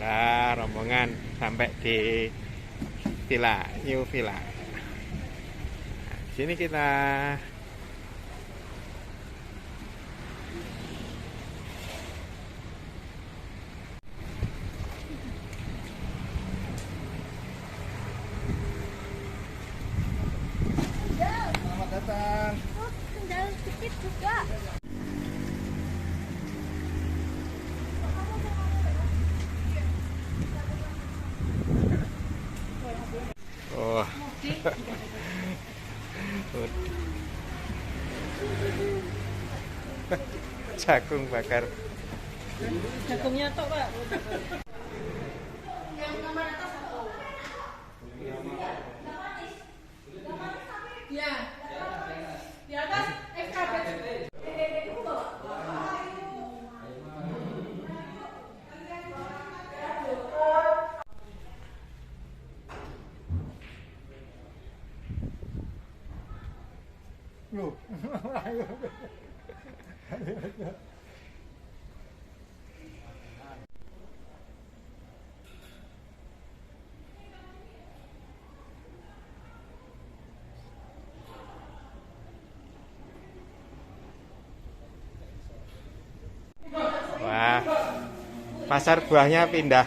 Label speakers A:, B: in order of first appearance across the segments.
A: Alhamdulillah rombongan sampai di Villa New Villa. Sini kita selamat datang.
B: Oh, tinggal sedikit juga.
A: Oh. Jagung bakar.
C: Jagungnya tok, Pak. Ya. Di atas FKB.
A: Loh. Wah, pasar buahnya pindah.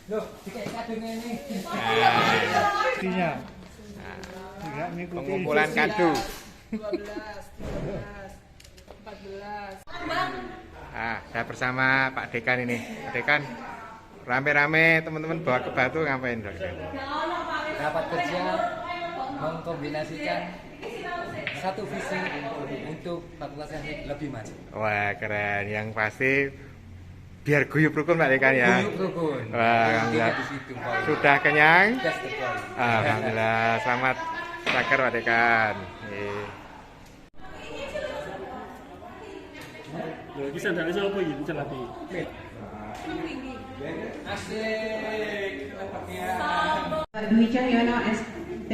D: Loh, dikasih kadonya ini.
A: Pengumpulan kado.
C: 12, 13, 14.
A: Saya bersama Pak Dekan ini. Pak Dekan, rame-rame teman-teman bawa ke Batu ngapain, Dok?
D: Rapat kerja mengkombinasikan satu visi untuk Fakultas Teknik lebih maju.
A: Wah, keren. Yang pasti biar guyup rukun Pak Dekan ya.
D: Guyup rukun.
A: Wah, alhamdulillah.
D: Di situ, Pak.
A: Sudah kenyang?
D: Gas terkoi.
A: Alhamdulillah. Selamat sakar Pak Dekan.
E: Lagi sandalnya siapa ini celati?
D: Asik.
F: Dwi Cahyono ST.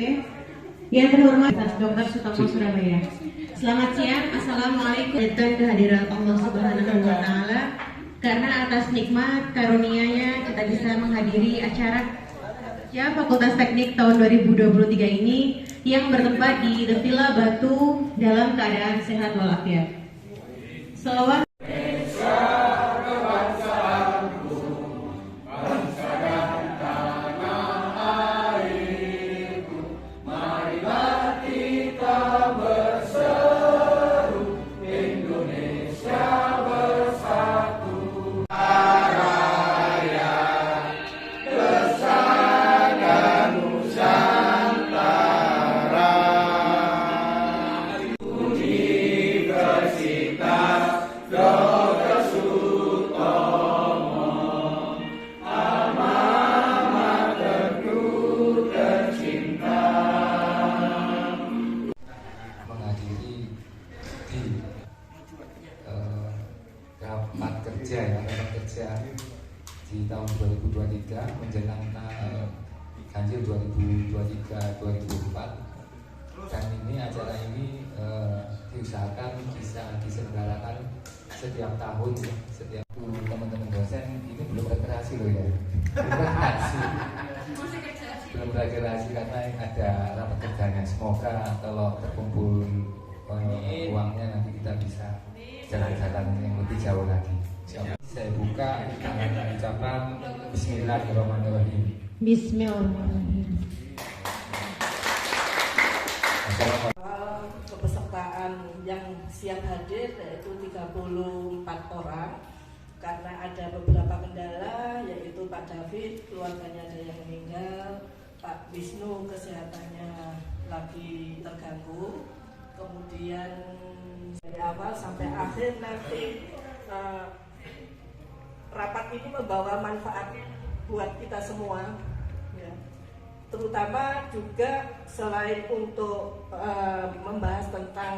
F: Yang terhormat Dr. Sutomo Surabaya. Selamat siang, Assalamualaikum. Dan kehadiran Allah Subhanahu wa Ta'ala, karena atas nikmat karunia-Nya kita bisa menghadiri acara ya Fakultas Teknik tahun 2023 ini yang bertempat di The Villa Batu dalam keadaan sehat walafiat. Selawat.
D: rapat kerja di tahun 2023 menjelang ganjil 2023-2024, dan ini acara ini diusahakan bisa diselenggarakan setiap tahun. Setiap teman-teman dosen ini belum rekreasi loh ya, belum rekreasi karena ada rapat kerjanya. Semoga kalau terkumpul uangnya nanti kita bisa jalan-jalan yang lebih jauh lagi. Saya buka dengan ucapan Bismillahirrahmanirrahim.
F: Bismillahirrahmanirrahim.
C: Kepesertaan yang siap hadir yaitu 34 orang, karena ada beberapa kendala, yaitu Pak David keluarganya ada yang meninggal, Pak Wisnu kesehatannya lagi terganggu. Kemudian dari awal sampai akhir nanti rapat ini membawa manfaat buat kita semua ya. Terutama juga selain untuk membahas tentang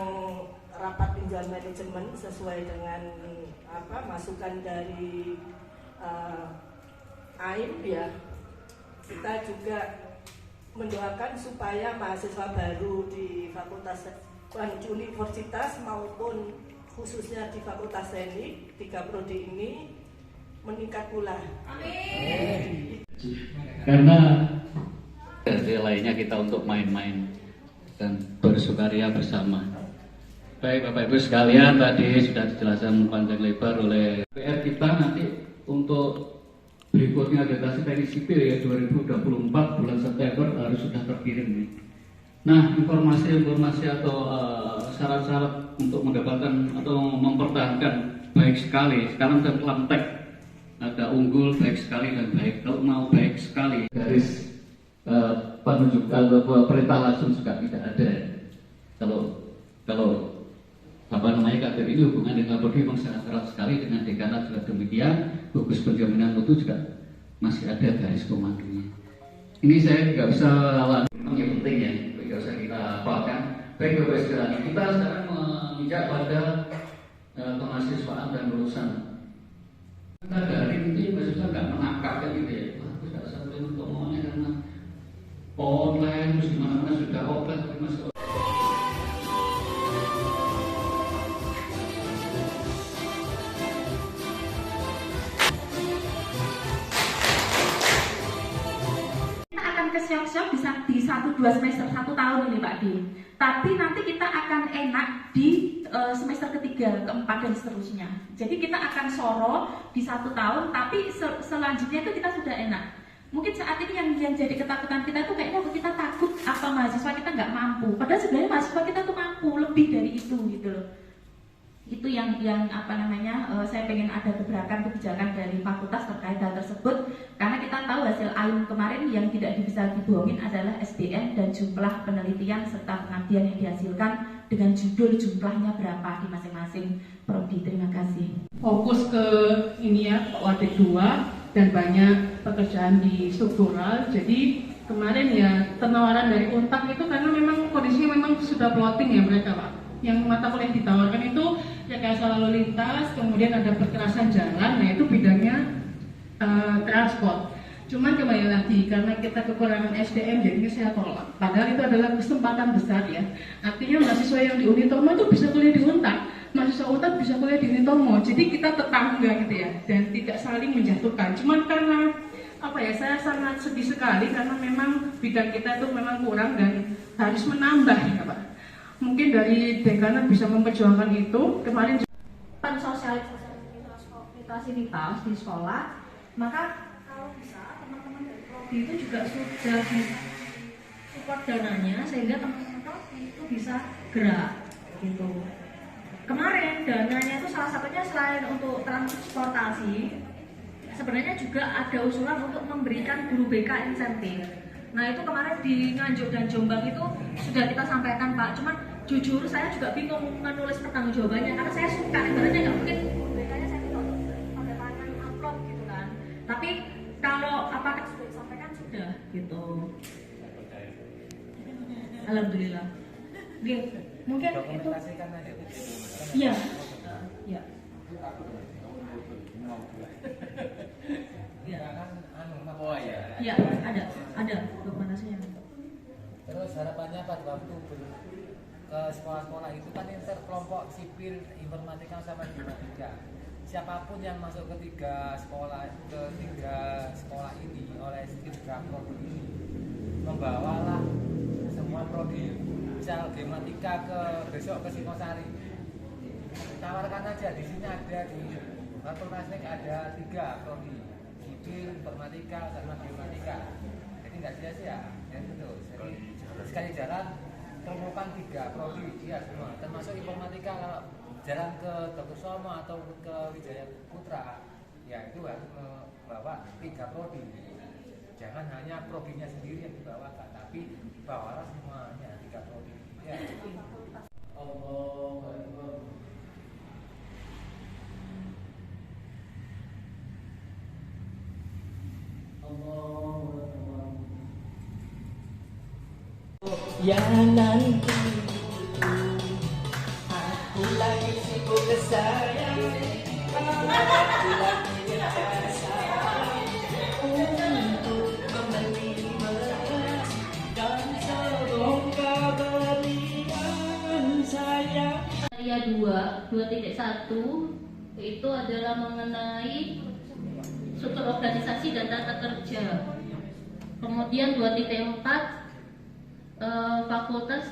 C: rapat pinjam manajemen sesuai dengan masukan dari AIM ya, kita juga mendoakan supaya mahasiswa baru di Fakultas Universitas maupun khususnya di Fakultas Teknik 3 prodi ini meningkat pula. Amin.
G: Karena lainnya kita untuk main-main dan bersukaria bersama. Baik Bapak Ibu sekalian, tadi sudah dijelaskan panjang lebar oleh PR kita. Nanti untuk berikutnya agregasi teknik sipil ya 2024 bulan September harus sudah terkirim nih. Nah, informasi-informasi atau syarat-syarat untuk mendapatkan atau mempertahankan baik sekali. Sekarang saya tek ada unggul, baik sekali dan baik. Kalau mau baik sekali garis penunjuk atau perintah langsung juga tidak ada. Kalau apa namanya kader ini hubungan dengan prodi memang sangat erat sekali, dengan dekanat juga demikian. Gugus penjaminan mutu juga masih ada garis komandonya. Ini saya nggak bisa lawan, memang yang penting ya, nggak usah kita apakan. Baik Bapak sekalian, kita sekarang menginjak pada kemahasiswaan dan lulusan. Kita dari itu mahasiswa nggak menangkap kan gitu ya. Aku nggak sampai untuk ngomongnya karena online, terus dimana-mana sudah offline, tapi masih
H: siap-siap bisa di 1-2 semester 1 tahun ini Pak Di. Tapi nanti kita akan enak di semester ketiga, keempat dan seterusnya. Jadi kita akan soro di 1 tahun, tapi selanjutnya itu kita sudah enak. Mungkin saat ini yang jadi ketakutan kita itu kayaknya kita takut apa mahasiswa kita nggak mampu. Padahal sebenarnya mahasiswa kita tuh mampu lebih dari itu gitu loh. Itu yang apa namanya, saya pengen ada gebrakan kebijakan dari fakultas terkait hal tersebut, karena kita tahu hasil AIM kemarin yang tidak bisa dibohongin adalah SDM dan jumlah penelitian serta pengabdian yang dihasilkan dengan judul jumlahnya berapa di masing-masing prodi. Terima kasih.
I: Fokus ke ini ya, Wadik 2 dan banyak pekerjaan di struktural. Jadi kemarin ya penawaran dari Untak itu karena memang kondisinya memang sudah plotting ya mereka Pak. Yang mata kuliah ditawarkan itu rekayasa lalu lintas, kemudian ada perkerasan jalan, nah itu bidangnya transport. Cuman kembali lagi, karena kita kekurangan SDM, jadi saya tolak. Padahal itu adalah kesempatan besar ya. Artinya mahasiswa yang di Unitomo itu bisa kuliah di Untak, mahasiswa Untak bisa kuliah di Unitomo. Jadi kita tetangga gitu ya, dan tidak saling menjatuhkan. Cuman karena apa ya, saya sangat sedih sekali karena memang bidang kita itu memang kurang dan harus menambah ya Pak. Mungkin dari dekanat bisa memperjuangkan itu. Kemarin
H: sosialisasi di sekolah, maka kalau bisa teman-teman dari prodi itu juga sudah support dananya sehingga teman-teman prodi itu bisa gerak gitu. Kemarin dananya itu salah satunya selain untuk transportasi, sebenarnya juga ada usulan untuk memberikan guru BK insentif. Nah itu kemarin di Nganjuk dan Jombang itu sudah kita sampaikan Pak, cuman jujur saya juga bingung menulis pertanggungjawabannya karena saya suka, ibaratnya nggak mungkin BK-nya saya pada tangan amplop gitu kan. Tapi kalau apakah sudah disampaikan sudah gitu. Alhamdulillah. Mungkin itu. Iya. Iya. Ya, ada dokumentasinya.
J: Terus harapannya pada waktu ke sekolah-sekolah itu kan kelompok sipil, informatika sama informatika. Siapapun yang masuk ke tiga sekolah ini oleh tiga prodi ini membawalah semua prodi. Misal informatika besok ke Singosari. Tawarkan aja, di sini ada di Fakultas Teknik ada 3 prodi. Informatika sama geomatika, jadi nggak sia-sia ya gitu. Jadi sekali jalan promokan 3 prodi ya semua, termasuk informatika. Kalau jalan ke Dr. Somo atau ke Wijaya Putra ya itu harus membawa 3 prodi, jangan hanya prodinya sendiri yang dibawakan, tapi bawalah semuanya 3 prodi ya.
C: Ya nanti aku lagi sibuk kesayang, aku lagi ngerasa
K: itu adalah mengenai struktur organisasi dan tata kerja. Kemudian 2.4 fakultas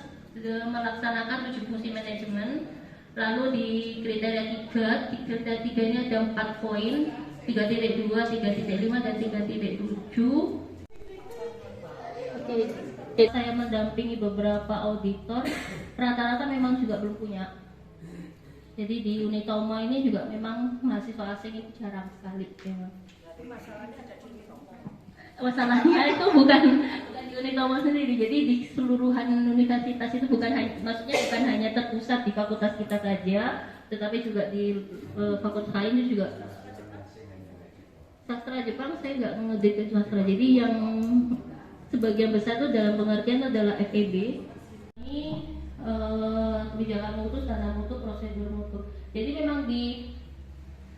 K: melaksanakan 7 fungsi manajemen. Lalu di kriteria 3 ini ada 4 poin, 3.2, 3.5 dan 3.7. Oke, saya mendampingi beberapa auditor, rata-rata memang juga belum punya. Jadi di Unitoma ini juga memang mahasiswa asing itu jarang sekali. Ya. Masalahnya itu bukan di Unitoma sendiri, jadi di seluruhan universitas itu maksudnya bukan hanya terpusat di fakultas kita saja, tetapi juga di fakultas lain juga. Sastra Jepang saya nggak ngedetail sastra, jadi yang sebagian besar itu dalam pengertian adalah FEB. Ini kebijakan mutu, standar mutu, prosedur mutu. Jadi memang di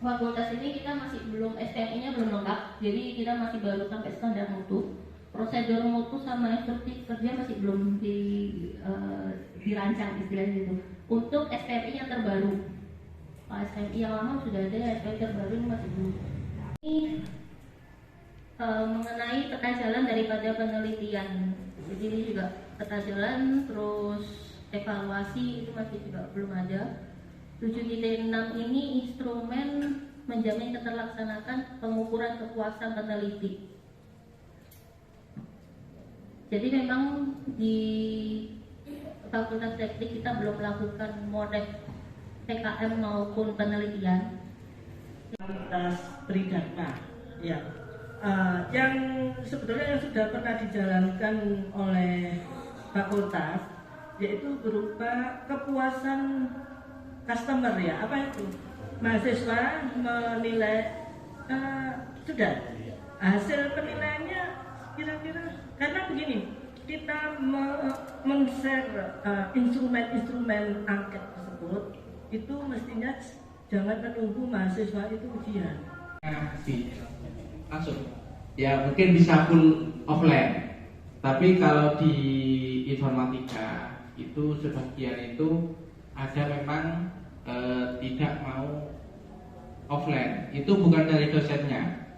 K: fakultas ini kita masih belum SPMI-nya belum lengkap, jadi kita masih baru sampai standar mutu. Prosedur mutu sama instruktif kerja masih belum dirancang istilahnya itu. Untuk SPMI yang terbaru, SPMI yang lama sudah ada, SPMI terbaru ini masih belum. Ini mengenai peta jalan daripada penelitian. Jadi ini juga peta jalan, terus evaluasi itu masih juga belum ada. 7.6 ini instrumen menjamin keterlaksanaan pengukuran kepuasan peneliti. Jadi memang di Fakultas Teknik kita belum melakukan model PKM maupun penelitian.
C: Fakultas Tridharma, ya. Yang sebetulnya yang sudah pernah dijalankan oleh fakultas, yaitu berupa kepuasan customer, ya. Apa itu? Mahasiswa menilai sudah hasil penilaiannya kira-kira, karena begini, kita men-share instrumen-instrumen angket tersebut itu mestinya jangan menunggu mahasiswa itu ujian.
L: Langsung ya, mungkin bisa full offline, tapi kalau di informatika itu sebagian itu ada memang tidak mau offline. Itu bukan dari dosennya,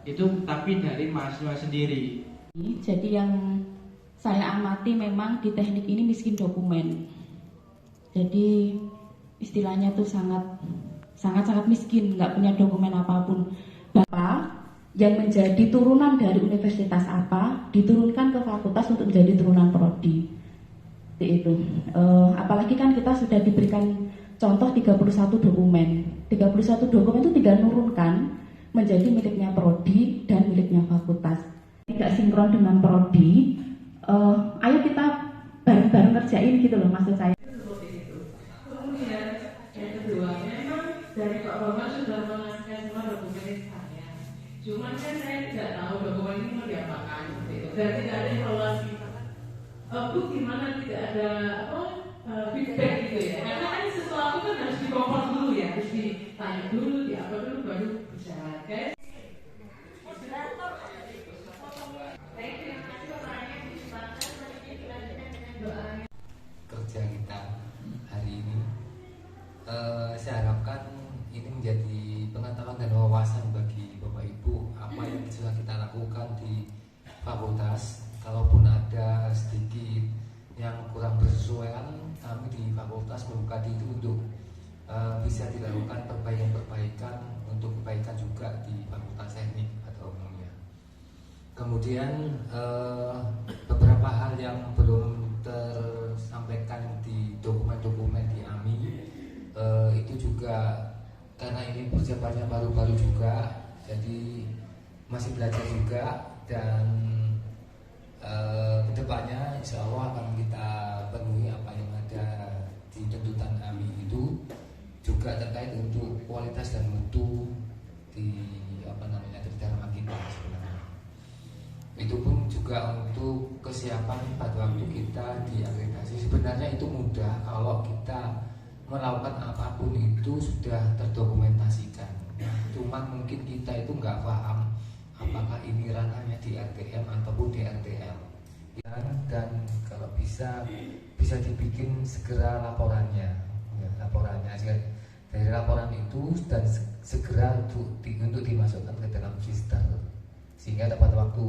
L: itu tapi dari mahasiswa sendiri.
H: Jadi yang saya amati memang di teknik ini miskin dokumen. Jadi istilahnya tuh sangat miskin, nggak punya dokumen apapun. Bapak yang menjadi turunan dari universitas apa diturunkan ke fakultas untuk menjadi turunan prodi. Itu apalagi kan kita sudah diberikan contoh 31 dokumen. 31 dokumen itu tinggal nurunkan menjadi miliknya prodi dan miliknya fakultas. Tidak sinkron dengan prodi. Ayo kita bareng-bareng kerjain gitu loh, maksud saya.
I: Kemudian yang kedua, memang dari Pak Roman sudah mengasihkan semua dokumennya. Cuman kan saya tidak tahu dokumen ini mau diapakan. Dan tidak ada evaluasi. Bu, gimana tidak ada feedback gitu ya? Karena kan sesuatu kan harus dikompor dulu ya, harus ditanya dulu, apa dulu baru berjalan. Guys.
D: Kerja kita hari ini, saya harapkan ini menjadi pengetahuan dan wawasan bagi Bapak Ibu apa yang sudah kita lakukan di fakultas. Kalaupun ada sedikit yang kurang bersesuaian, kami di fakultas membuka diri untuk bisa dilakukan perbaikan-perbaikan untuk kebaikan juga di fakultas teknik atau umumnya. Kemudian beberapa hal yang belum tersampaikan di dokumen-dokumen di AMI itu juga karena ini persiapannya baru-baru juga, jadi masih belajar juga, dan kedepannya insya Allah akan kita penuhi apa yang ada di tuntutan AMI itu, juga terkait untuk kualitas dan mutu di Tridharma kita sebenarnya. Itu pun juga untuk kesiapan pada waktu kita diakreditasi. Sebenarnya itu mudah kalau kita melakukan apapun itu sudah terdokumentasikan. Cuman mungkin kita itu nggak paham apakah ini ranahnya di RTM ataupun di RTL. Dan kalau bisa dibikin segera laporannya dari laporan itu dan segera untuk dimasukkan ke dalam register, sehingga dapat waktu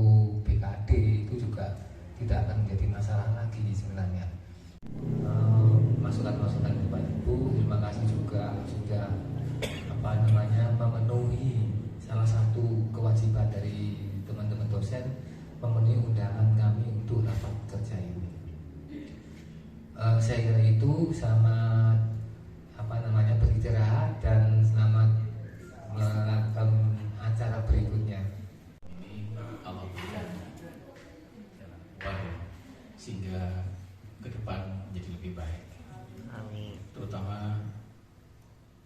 D: BKD itu juga tidak akan menjadi masalah lagi sebenarnya. Masukan-masukan kepada Ibu, terima kasih juga sudah memenuhi salah satu kewajiban dari teman-teman dosen, memenuhi undangan kami untuk rapat kerja ini. Saya kira itu, sama beristirahat dan selamat melakukan acara berikutnya.
M: Ini Allah berikan jalan sehingga ke depan menjadi lebih baik.
A: Amin.
M: Terutama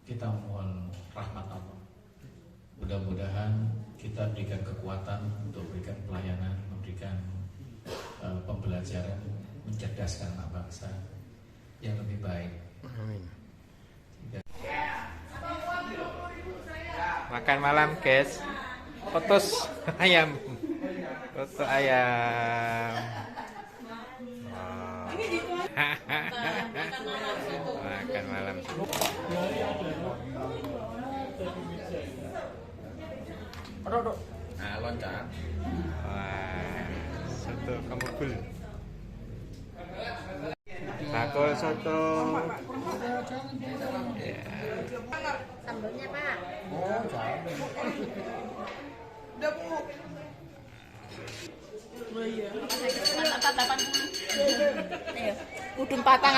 M: kita mohon rahmat Allah. Mudah-mudahan kita berikan kekuatan untuk berikan pelayanan, memberikan pembelajaran, mencerdaskan anak bangsa yang lebih baik.
A: Amin. Makan malam, guys. Fotos ayam. Foto ayam. Wow. Makan malam.
M: Nah, loncat.
A: Wah, soto kemukul. Bakul soto. Ya.
B: Sambalnya Pak.
J: Oh, jangan.
B: Udah Bu.
H: Oh iya. Mantap 80. Ayo. Udun patang.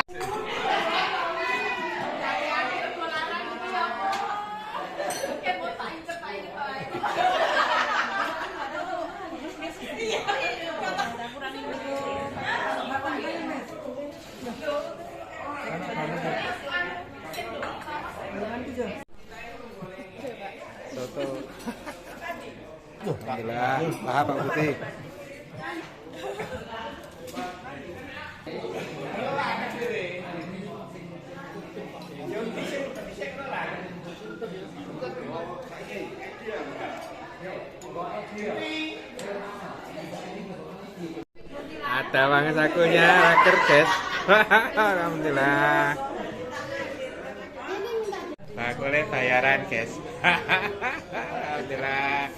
A: Soto. Alhamdulillah, paham Pak Putih. Ada banget sakunya, raker guys. Alhamdulillah. Bakulnya bayaran guys. Alhamdulillah.